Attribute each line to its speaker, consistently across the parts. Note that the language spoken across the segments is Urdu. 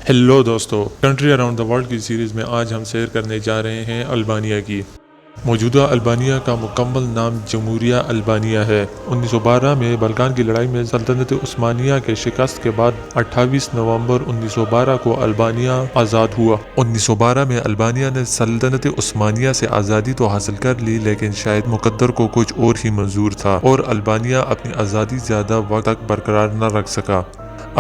Speaker 1: ہیلو دوستو، کنٹری اراؤنڈ دا ورلڈ کی سیریز میں آج ہم سیر کرنے جا رہے ہیں البانیہ کی۔ موجودہ البانیہ کا مکمل نام جمہوریہ البانیہ ہے۔ 1912 میں بلکان کی لڑائی میں سلطنت عثمانیہ کے شکست کے بعد 28 نومبر 1912 کو البانیہ آزاد ہوا۔ 1912 میں البانیہ نے سلطنت عثمانیہ سے آزادی تو حاصل کر لی، لیکن شاید مقدر کو کچھ اور ہی منظور تھا اور البانیہ اپنی آزادی زیادہ وقت تک برقرار نہ رکھ سکا۔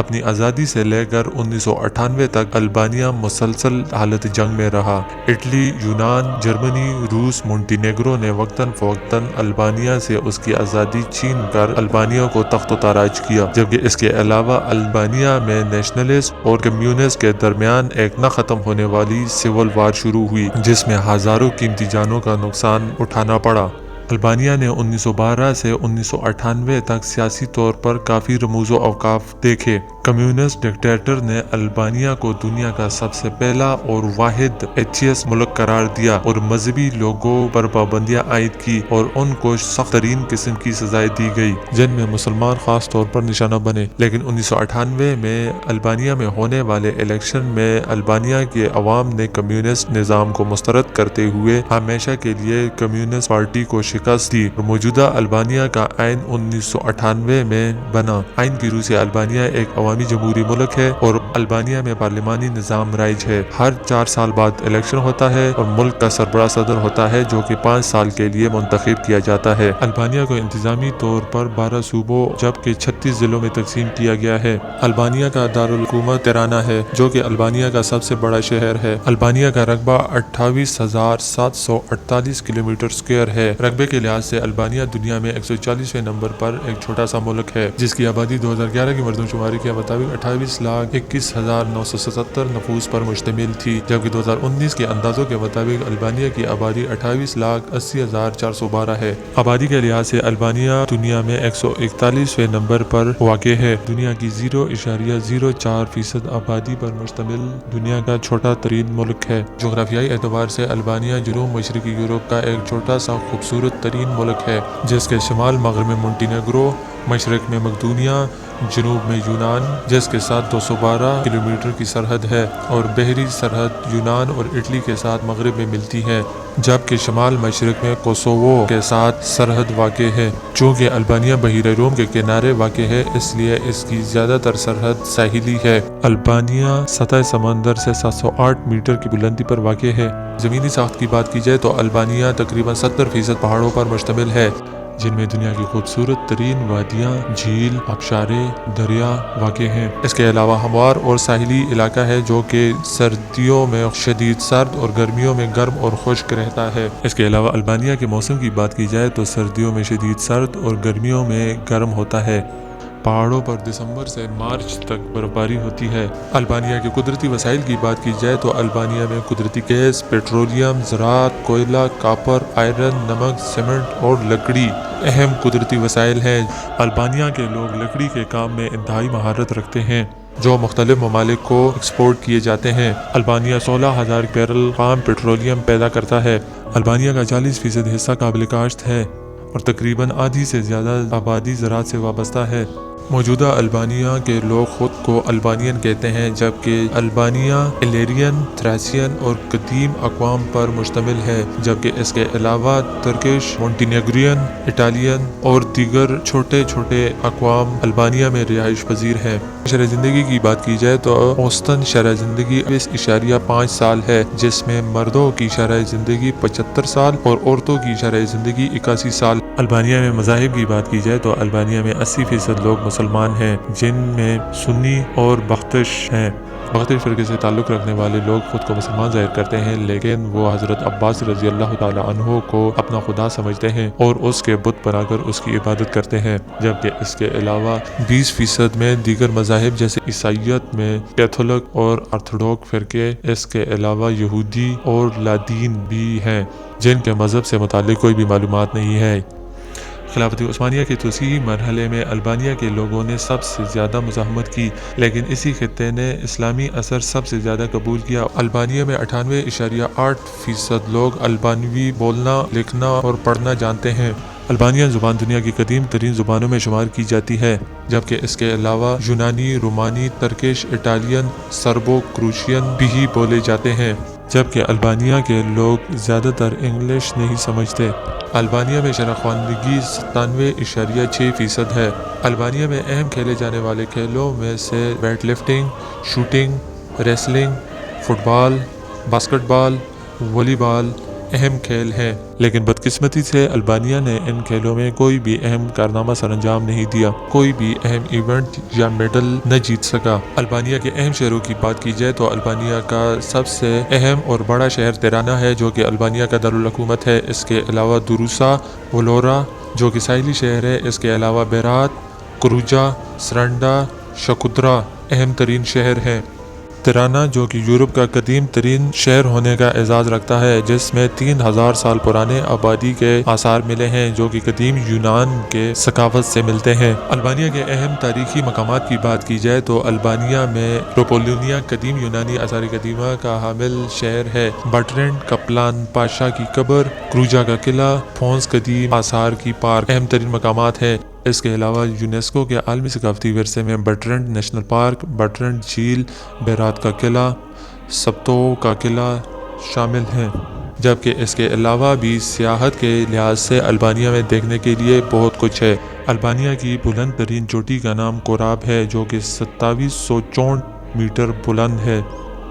Speaker 1: اپنی آزادی سے لے کر 1998 تک البانیہ مسلسل حالت جنگ میں رہا۔ اٹلی، یونان، جرمنی، روس، مونٹینیگرو نے وقتاً فوقتاً البانیہ سے اس کی آزادی چھین کر البانیہ کو تخت و تاراج کیا، جبکہ اس کے علاوہ البانیہ میں نیشنلسٹ اور کمیونسٹ کے درمیان ایک نہ ختم ہونے والی سول وار شروع ہوئی، جس میں ہزاروں قیمتی جانوں کا نقصان اٹھانا پڑا۔ البانیہ نے 1912 سے 1998 تک سیاسی طور پر کافی رموز و اوقاف دیکھے۔ کمیونسٹ ڈکٹیٹر نے البانیہ کو دنیا کا سب سے پہلا اور واحد ایتھیسٹ ملک قرار دیا اور مذہبی لوگوں پر پابندیاں عائد کی اور ان کو سخت ترین قسم کی سزائیں دی گئی، جن میں مسلمان خاص طور پر نشانہ بنے۔ لیکن 1998 میں البانیہ میں ہونے والے الیکشن میں البانیہ کے عوام نے کمیونسٹ نظام کو مسترد کرتے ہوئے ہمیشہ کے لیے کمیونسٹ پارٹی کو شکست دی اور موجودہ البانیہ کا آئین 1998 میں بنا۔ آئین کی روح سے البانیہ ایک عوامی جمہوری ملک ہے اور البانیہ میں پارلیمانی نظام رائج ہے۔ ہر 4 سال بعد الیکشن ہوتا ہے اور ملک کا سربراہ صدر ہوتا ہے، جو کہ 5 سال کے لیے منتخب کیا جاتا ہے۔ البانیہ کو انتظامی طور پر 12 صوبوں جبکہ 36 ضلعوں میں تقسیم کیا گیا ہے۔ البانیہ کا دارالحکومت تیرانا ہے، جو کہ البانیہ کا سب سے بڑا شہر ہے۔ البانیہ کا رقبہ 28,748 کلومیٹر اسکوائر ہے۔ رقبے کے لحاظ سے البانیہ دنیا میں 140ویں نمبر پر ایک چھوٹا سا ملک ہے، جس کی آبادی 2011 کی مردم شماری کے مطابق 28,21,977 نفوس پر مشتمل تھی، جبکہ 2019 کے اندازوں کے مطابق البانیہ کی آبادی 28,80,412 ہے۔ آبادی کے لحاظ سے البانیہ دنیا میں 141ویں نمبر پر واقع ہے۔ دنیا کی 0.04% آبادی پر مشتمل دنیا کا چھوٹا ترین ملک ہے۔ جغرافیائی اعتبار سے البانیہ جنوب مشرقی یورپ کا ایک چھوٹا سا خوبصورت ترین ملک ہے، جس کے شمال مغرب میں مونٹینیگرو، مشرق میں مقدونیہ، جنوب میں یونان جس کے ساتھ 212 کلومیٹر کی سرحد ہے، اور بحری سرحد یونان اور اٹلی کے ساتھ مغرب میں ملتی ہے، جبکہ شمال مشرق میں کوسووو کے ساتھ سرحد واقع ہے۔ چونکہ البانیہ بحیرہ روم کے کنارے واقع ہے، اس لیے اس کی زیادہ تر سرحد ساحلی ہے۔ البانیہ سطح سمندر سے 708 میٹر کی بلندی پر واقع ہے۔ زمینی ساخت کی بات کی جائے تو البانیہ تقریباً 70% پہاڑوں پر مشتمل ہے، جن میں دنیا کی خوبصورت ترین وادیاں، جھیل، آبشاریں، دریا واقع ہیں۔ اس کے علاوہ ہموار اور ساحلی علاقہ ہے، جو کہ سردیوں میں شدید سرد اور گرمیوں میں گرم اور خشک رہتا ہے۔ اس کے علاوہ البانیہ کے موسم کی بات کی جائے تو سردیوں میں شدید سرد اور گرمیوں میں گرم ہوتا ہے۔ پہاڑوں پر دسمبر سے مارچ تک برفباری ہوتی ہے۔ البانیہ کے قدرتی وسائل کی بات کی جائے تو البانیہ میں قدرتی گیس، پیٹرولیم، زراعت، کوئلہ، کاپر، آئرن، نمک، سیمنٹ اور لکڑی اہم قدرتی وسائل ہیں۔ البانیہ کے لوگ لکڑی کے کام میں انتہائی مہارت رکھتے ہیں، جو مختلف ممالک کو ایکسپورٹ کیے جاتے ہیں۔ البانیہ 16,000 بیرل خام پیٹرولیم پیدا کرتا ہے۔ البانیہ کا 40% حصہ قابل کاشت ہے اور تقریباً آدھی سے زیادہ آبادی زراعت سے وابستہ ہے۔ موجودہ البانیہ کے لوگ خود کو البانین کہتے ہیں، جبکہ البانیہ ایلیرین، تھریسین اور قدیم اقوام پر مشتمل ہے، جبکہ اس کے علاوہ ترکش، مونٹینیگرین، اٹالین اور دیگر چھوٹے چھوٹے اقوام البانیہ میں رہائش پذیر ہیں۔ شرح زندگی کی بات کی جائے تو اوسطاً شرح زندگی 20.5 سال ہے، جس میں مردوں کی شرح زندگی 75 سال اور عورتوں کی شرح زندگی 81 سال۔ البانیہ میں مذاہب کی بات کی جائے تو البانیہ میں 80% لوگ مسلمان ہیں، جن میں سنی اور بختش ہیں۔ بختش فرقے سے تعلق رکھنے والے لوگ خود کو مسلمان ظاہر کرتے ہیں، لیکن وہ حضرت عباس رضی اللہ تعالی عنہ کو اپنا خدا سمجھتے ہیں اور اس کے بت بنا کر اس کی عبادت کرتے ہیں، جبکہ اس کے علاوہ 20% میں دیگر مذاہب جیسے عیسائیت میں کیتھولک اور آرتھوڈوکس فرقے، اس کے علاوہ یہودی اور لادین بھی ہیں، جن کے مذہب سے متعلق کوئی بھی معلومات نہیں ہے۔ خلافت عثمانیہ کے توسیعی مرحلے میں البانیہ کے لوگوں نے سب سے زیادہ مزاحمت کی، لیکن اسی خطے نے اسلامی اثر سب سے زیادہ قبول کیا۔ البانیہ میں 98.8% لوگ البانوی بولنا، لکھنا اور پڑھنا جانتے ہیں۔ البانیان زبان دنیا کی قدیم ترین زبانوں میں شمار کی جاتی ہے، جبکہ اس کے علاوہ یونانی، رومانی، ترکش، اٹالین، سربو کروشین بھی بولے جاتے ہیں، جبکہ البانیا کے لوگ زیادہ تر انگلش نہیں سمجھتے۔ البانیا میں شرح خواندگی 97.6% ہے۔ البانیا میں اہم کھیلے جانے والے کھیلوں میں سے weight lifting, shooting, wrestling, football, basketball, volleyball اہم کھیل ہیں، لیکن بدقسمتی سے البانیا نے ان کھیلوں میں کوئی بھی اہم کارنامہ سر انجام نہیں دیا، کوئی بھی اہم ایونٹ یا میڈل نہ جیت سکا۔ البانیا کے اہم شہروں کی بات کی جائے تو البانیا کا سب سے اہم اور بڑا شہر تیرانا ہے، جو کہ البانیا کا دارالحکومت ہے۔ اس کے علاوہ دوروسا، ولورا جو کہ ساحلی شہر ہے، اس کے علاوہ بیرات، کروجا، سرنڈا، شکودرا اہم ترین شہر ہیں۔ تیرانا جو کہ یورپ کا قدیم ترین شہر ہونے کا اعزاز رکھتا ہے، جس میں 3000 سال پرانے آبادی کے آثار ملے ہیں جو کہ قدیم یونان کے ثقافت سے ملتے ہیں۔ البانیا کے اہم تاریخی مقامات کی بات کی جائے تو البانیا میں روپولونیا قدیم یونانی آثار قدیمہ کا حامل شہر ہے، بٹرنٹ کپلان پاشا کی قبر، کروجا کا قلعہ، فونس قدیم آثار کی پارک اہم ترین مقامات ہیں۔ اس کے علاوہ یونیسکو کے عالمی ثقافتی ورثے میں بٹرنٹ نیشنل پارک، بٹرنٹ جھیل، بیرات کا قلعہ، سبتو کا قلعہ شامل ہیں، جبکہ اس کے علاوہ بھی سیاحت کے لحاظ سے البانیا میں دیکھنے کے لیے بہت کچھ ہے۔ البانیا کی بلند ترین چوٹی کا نام کوراب ہے، جو کہ 2764 میٹر بلند ہے۔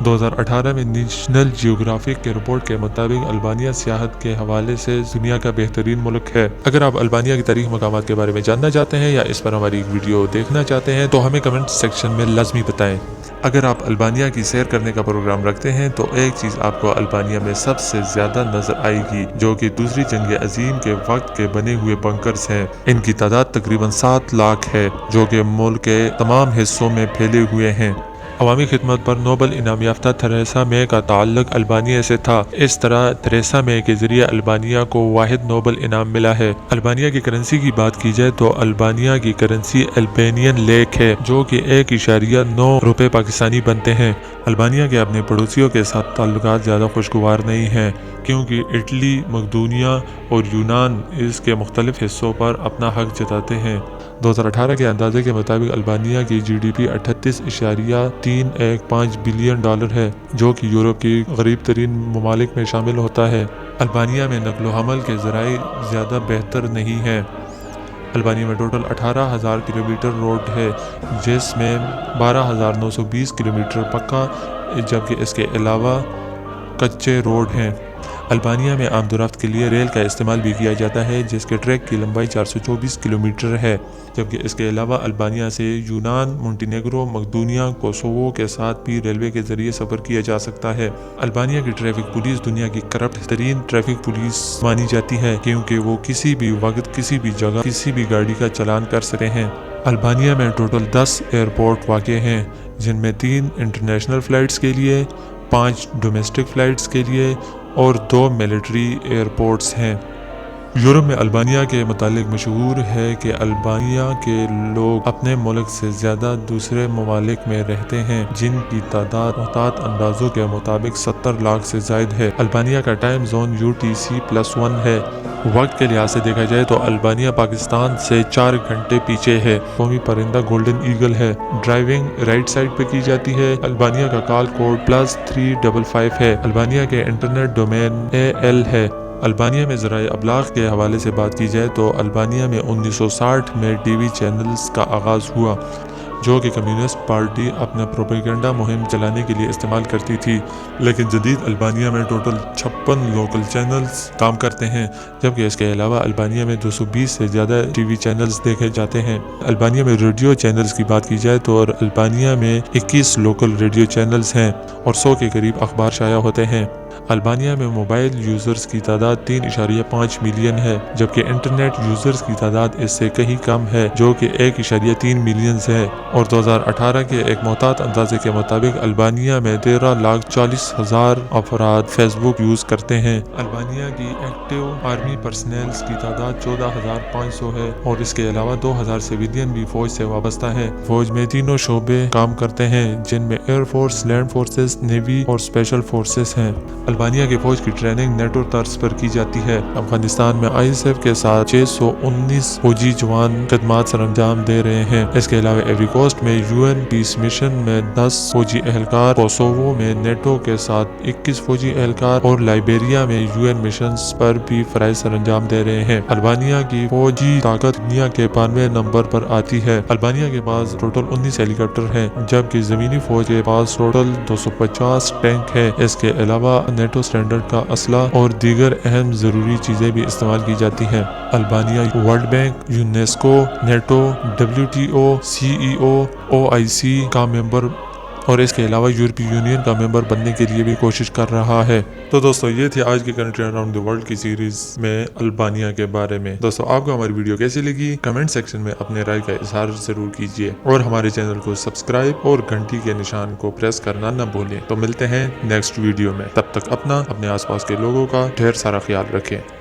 Speaker 1: 2018 میں نیشنل جیوگرافک کے رپورٹ کے مطابق البانیا سیاحت کے حوالے سے دنیا کا بہترین ملک ہے۔ اگر آپ البانیا کی تاریخی مقامات کے بارے میں جاننا چاہتے ہیں یا اس پر ہماری ایک ویڈیو دیکھنا چاہتے ہیں تو ہمیں کمنٹ سیکشن میں لازمی بتائیں۔ اگر آپ البانیا کی سیر کرنے کا پروگرام رکھتے ہیں تو ایک چیز آپ کو البانیا میں سب سے زیادہ نظر آئے گی، جو کہ دوسری جنگ عظیم کے وقت کے بنے ہوئے بنکرز ہیں۔ ان کی تعداد تقریباً 7 لاکھ ہے، جو کہ ملک کے تمام حصوں میں پھیلے ہوئے ہیں۔ عوامی خدمت پر نوبل انعام یافتہ تھریسا مے کا تعلق البانیا سے تھا۔ اس طرح تھریسا مے کے ذریعے البانیا کو واحد نوبل انعام ملا ہے۔ البانیا کی کرنسی کی بات کی جائے تو البانیا کی کرنسی البینین لیک ہے، جو کہ 1.9 روپے پاکستانی بنتے ہیں۔ البانیا کے اپنے پڑوسیوں کے ساتھ تعلقات زیادہ خوشگوار نہیں ہیں، کیونکہ اٹلی، مقدونیہ اور یونان اس کے مختلف حصوں پر اپنا حق جتاتے ہیں۔ 2018 کے اندازے کے مطابق البانیا کی G D P 38.315 billion dollar ہے، جو کہ یورپ کی غریب ترین ممالک میں شامل ہوتا ہے۔ البانیا میں نقل و حمل کے ذرائع زیادہ بہتر نہیں ہیں۔ البانیا میں ٹوٹل 18,000 کلومیٹر روڈ ہے، جس میں 12,920 کلومیٹر پکا، جبکہ اس کے علاوہ کچے روڈ ہیں۔ البانیا میں آمد و رفت کے لیے ریل کا استعمال بھی کیا جاتا ہے، جس کے ٹریک کی لمبائی 424 کلومیٹر ہے، جبکہ اس کے علاوہ البانیا سے یونان، مونٹینیگرو، مقدونیہ، کوسوو کے ساتھ بھی ریلوے کے ذریعے سفر کیا جا سکتا ہے۔ البانیا کی ٹریفک پولیس دنیا کی کرپٹ ترین ٹریفک پولیس مانی جاتی ہے، کیونکہ وہ کسی بھی وقت، کسی بھی جگہ، کسی بھی گاڑی کا چلان کر سکتے ہیں۔ البانیا میں ٹوٹل 10 ایئرپورٹ واقع ہیں، جن میں 3 انٹرنیشنل فلائٹس کے لیے، 5 ڈومیسٹک فلائٹس کے لیے اور 2 ملٹری ایئرپورٹس ہیں۔ یورپ میں البانیا کے متعلق مشہور ہے کہ البانیا کے لوگ اپنے ملک سے زیادہ دوسرے ممالک میں رہتے ہیں، جن کی تعداد محتاط اندازوں کے مطابق 70 لاکھ سے زائد ہے۔ البانیا کا ٹائم زون UTC+1 ہے۔ وقت کے لحاظ سے دیکھا جائے تو البانیا پاکستان سے 4 گھنٹے پیچھے ہے۔ قومی پرندہ گولڈن ایگل ہے۔ ڈرائیونگ رائٹ سائڈ پہ کی جاتی ہے۔ البانیا کا کال کوڈ +355 ہے۔ البانیا کے انٹرنیٹ ڈومین AL ہے۔ البانیا میں ذرائع ابلاغ کے حوالے سے بات کی جائے تو البانیا میں 1960 میں ٹی وی چینلز کا آغاز ہوا، جو کہ کمیونسٹ پارٹی اپنا پروپیگنڈا مہم چلانے کے لیے استعمال کرتی تھی، لیکن جدید البانیا میں ٹوٹل 56 لوکل چینلز کام کرتے ہیں، جبکہ اس کے علاوہ البانیا میں 220 سے زیادہ ٹی وی چینلز دیکھے جاتے ہیں۔ البانیا میں ریڈیو چینلز کی بات کی جائے تو البانیا میں 21 لوکل ریڈیو چینلز ہیں اور 100 کے قریب اخبار شائع ہوتے ہیں۔ البانیا میں موبائل یوزرز کی تعداد 3.5 ملین ہے، جبکہ انٹرنیٹ یوزرز کی تعداد اس سے کہیں کم ہے، جو کہ 1.3 ملین ہے، اور 2018 کے ایک محتاط اندازے کے مطابق البانیا میں 13,40,000 افراد فیس بک یوز کرتے ہیں۔ البانیا کی ایکٹیو آرمی پرسنلز کی تعداد 14,500 ہے، اور اس کے علاوہ 2,000 سویلین بھی فوج سے وابستہ ہیں۔ فوج میں تینوں شعبے کام کرتے ہیں، جن میں air force, land forces, navy اور اسپیشل فورسز ہیں۔ البانیہ کی فوج کی ٹریننگ نیٹو طرز پر کی جاتی ہے۔ افغانستان میں ISAF کے ساتھ 619 فوجی جوان خدمات سر انجام دے رہے ہیں۔ اس کے علاوہ ایوری کوسٹ میں UN پیس مشن میں 10 فوجی اہلکار، کوسوو میں نیٹو کے ساتھ 21 فوجی اہلکار اور لائبیریا میں UN مشنز پر بھی فرائض سر انجام دے رہے ہیں۔ البانیہ کی فوجی طاقت دنیا کے 92 نمبر پر آتی ہے۔ البانیہ کے پاس ٹوٹل 19 ہیلی کاپٹر ہیں، جبکہ زمینی فوج کے پاس ٹوٹل 250 ٹینک ہیں۔ اس کے علاوہ نیٹو اسٹینڈرڈ کا اسلحہ اور دیگر اہم ضروری چیزیں بھی استعمال کی جاتی ہیں۔ Albania World Bank, UNESCO, NATO, WTO، CEO، OIC کا ممبر اور اس کے علاوہ یورپی یونین کا ممبر بننے کے لیے بھی کوشش کر رہا ہے۔ تو دوستو یہ تھی آج کی کنٹری اراؤنڈ دی ورلڈ کی سیریز میں البانیہ کے بارے میں۔ دوستو آپ کو ہماری ویڈیو کیسی لگی؟ کمنٹ سیکشن میں اپنے رائے کا اظہار ضرور کیجیے اور ہمارے چینل کو سبسکرائب اور گھنٹی کے نشان کو پریس کرنا نہ بھولیں۔ تو ملتے ہیں نیکسٹ ویڈیو میں، تب تک اپنا اپنے آس پاس کے لوگوں کا ڈھیر سارا خیال رکھیں۔